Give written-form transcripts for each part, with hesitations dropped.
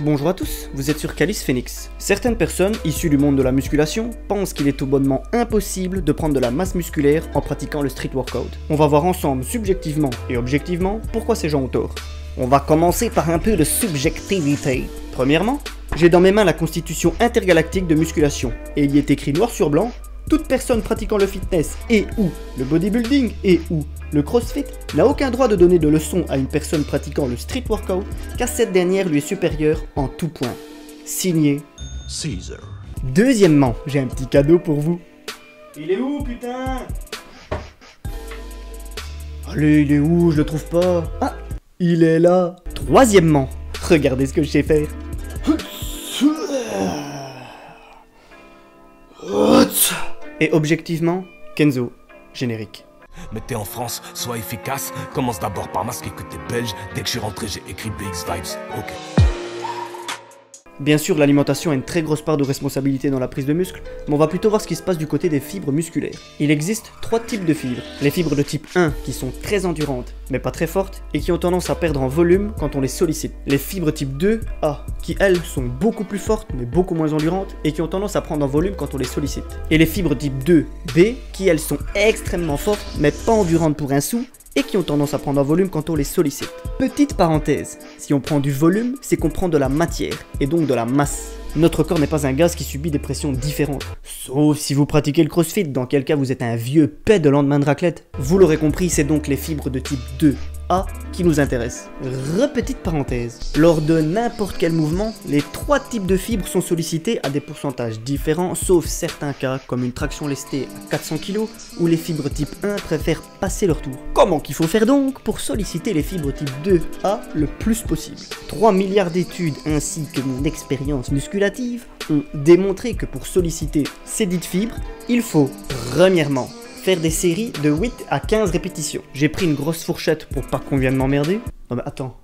Bonjour à tous, vous êtes sur Calice Phoenix. Certaines personnes, issues du monde de la musculation, pensent qu'il est tout bonnement impossible de prendre de la masse musculaire en pratiquant le street workout. On va voir ensemble, subjectivement et objectivement, pourquoi ces gens ont tort. On va commencer par un peu de subjectivité. Premièrement, j'ai dans mes mains la constitution intergalactique de musculation, et il y est écrit noir sur blanc: toute personne pratiquant le fitness et ou le bodybuilding et ou le crossfit n'a aucun droit de donner de leçons à une personne pratiquant le street workout, car cette dernière lui est supérieure en tout point. Signé Caesar. Deuxièmement, j'ai un petit cadeau pour vous. Il est où, putain? Allez, il est où? Je le trouve pas. Ah, il est là. Troisièmement, regardez ce que je sais faire. Et objectivement, Kenzo, générique. Mais t'es en France, sois efficace. Commence d'abord par masquer que t'es belge. Dès que je suis rentré, j'ai écrit BX Vibes. Ok. Bien sûr, l'alimentation a une très grosse part de responsabilité dans la prise de muscle, mais on va plutôt voir ce qui se passe du côté des fibres musculaires. Il existe 3 types de fibres. Les fibres de type 1 qui sont très endurantes, mais pas très fortes, et qui ont tendance à perdre en volume quand on les sollicite. Les fibres type 2A, qui elles sont beaucoup plus fortes, mais beaucoup moins endurantes, et qui ont tendance à prendre en volume quand on les sollicite. Et les fibres type 2B, qui elles sont extrêmement fortes, mais pas endurantes pour un sou, et qui ont tendance à prendre en volume quand on les sollicite. Petite parenthèse, si on prend du volume, c'est qu'on prend de la matière, et donc de la masse. Notre corps n'est pas un gaz qui subit des pressions différentes. Sauf si vous pratiquez le crossfit, dans quel cas vous êtes un vieux pet de lendemain de raclette. Vous l'aurez compris, c'est donc les fibres de type 2A qui nous intéressent. Petite parenthèse, lors de n'importe quel mouvement, les 3 types de fibres sont sollicités à des pourcentages différents, sauf certains cas comme une traction lestée à 400 kg, où les fibres type 1 préfèrent passer leur tour. Comment qu'il faut faire donc pour solliciter les fibres type 2A le plus possible? 3 milliards d'études ainsi que mon expérience musculative ont démontré que pour solliciter ces dites fibres, il faut, premièrement, faire des séries de 8 à 15 répétitions. J'ai pris une grosse fourchette pour pas qu'on vienne m'emmerder. Non mais attends,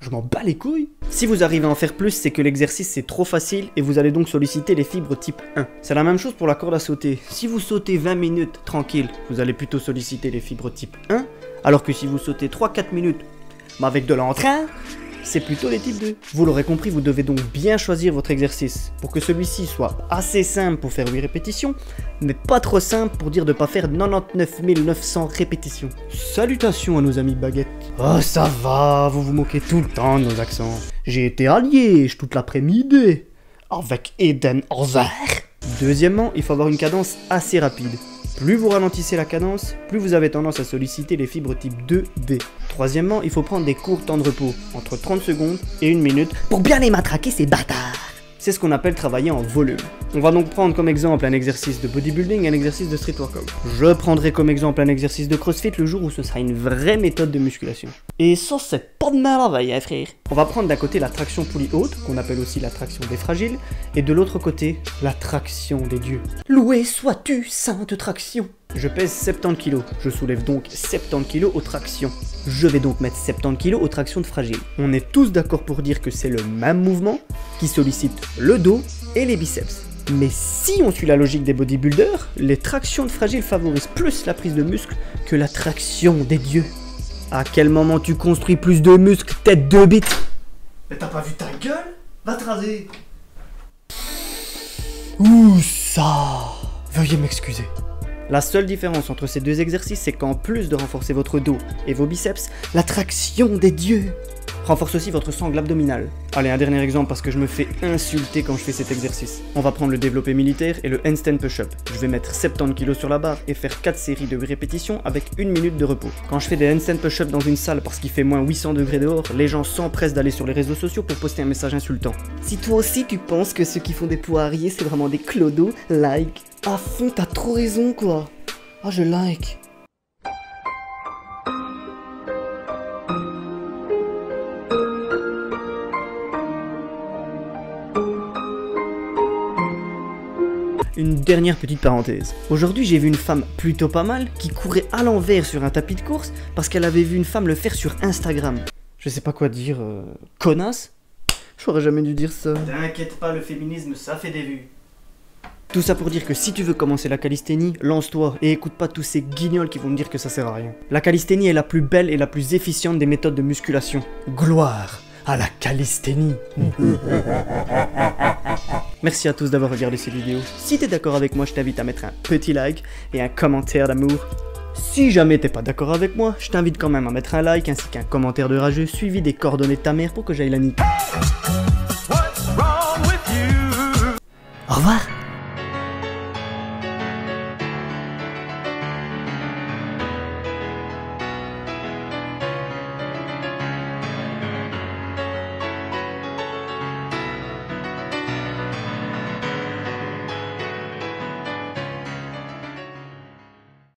je m'en bats les couilles. Si vous arrivez à en faire plus, c'est que l'exercice c'est trop facile et vous allez donc solliciter les fibres type 1. C'est la même chose pour la corde à sauter. Si vous sautez 20 minutes tranquille, vous allez plutôt solliciter les fibres type 1, alors que si vous sautez 3-4 minutes, mais avec de l'entrain, c'est plutôt les types 2. Vous l'aurez compris, vous devez donc bien choisir votre exercice pour que celui-ci soit assez simple pour faire 8 répétitions, mais pas trop simple pour dire de pas faire 99 900 répétitions. Salutations à nos amis baguettes. Oh ça va, vous vous moquez tout le temps de nos accents. J'ai été à Liège toute l'après-midi avec Eden Hazard. Deuxièmement, il faut avoir une cadence assez rapide. Plus vous ralentissez la cadence, plus vous avez tendance à solliciter les fibres type 2B. Troisièmement, il faut prendre des courts temps de repos, entre 30 secondes et 1 minute, pour bien les matraquer ces bâtards. C'est ce qu'on appelle travailler en volume. On va donc prendre comme exemple un exercice de bodybuilding et un exercice de street workout. Je prendrai comme exemple un exercice de crossfit le jour où ce sera une vraie méthode de musculation. Et ça, c'est pas de merveille, hein, frère. On va prendre d'un côté la traction poulie haute, qu'on appelle aussi la traction des fragiles, et de l'autre côté, la traction des dieux. Loué sois-tu, sainte traction. Je pèse 70 kg, je soulève donc 70 kg aux tractions. Je vais donc mettre 70 kg aux tractions de fragiles. On est tous d'accord pour dire que c'est le même mouvement qui sollicite le dos et les biceps. Mais si on suit la logique des bodybuilders, les tractions de fragiles favorisent plus la prise de muscle que la traction des dieux. À quel moment tu construis plus de muscles, tête de bite? Mais t'as pas vu ta gueule? Va te raser. Ouh ça. Veuillez m'excuser. La seule différence entre ces deux exercices, c'est qu'en plus de renforcer votre dos et vos biceps, la traction des dieux renforce aussi votre sangle abdominale. Allez, un dernier exemple parce que je me fais insulter quand je fais cet exercice. On va prendre le développé militaire et le handstand push-up. Je vais mettre 70 kg sur la barre et faire 4 séries de 8 répétitions avec 1 minute de repos. Quand je fais des handstand push-up dans une salle parce qu'il fait moins 800 degrés dehors, les gens s'empressent d'aller sur les réseaux sociaux pour poster un message insultant. Si toi aussi tu penses que ceux qui font des poiriers c'est vraiment des clodos, like. À fond, t'as trop raison quoi. Ah, je like. Une dernière petite parenthèse. Aujourd'hui, j'ai vu une femme plutôt pas mal qui courait à l'envers sur un tapis de course parce qu'elle avait vu une femme le faire sur Instagram. Je sais pas quoi dire, connasse? J'aurais jamais dû dire ça. T'inquiète pas, le féminisme, ça fait des vues. Tout ça pour dire que si tu veux commencer la calisthénie, lance-toi et écoute pas tous ces guignols qui vont me dire que ça sert à rien. La calisthénie est la plus belle et la plus efficiente des méthodes de musculation. Gloire à la calisthénie. Merci à tous d'avoir regardé cette vidéo. Si t'es d'accord avec moi, je t'invite à mettre un petit like et un commentaire d'amour. Si jamais t'es pas d'accord avec moi, je t'invite quand même à mettre un like ainsi qu'un commentaire de rageux suivi des coordonnées de ta mère pour que j'aille la niquer. Au revoir.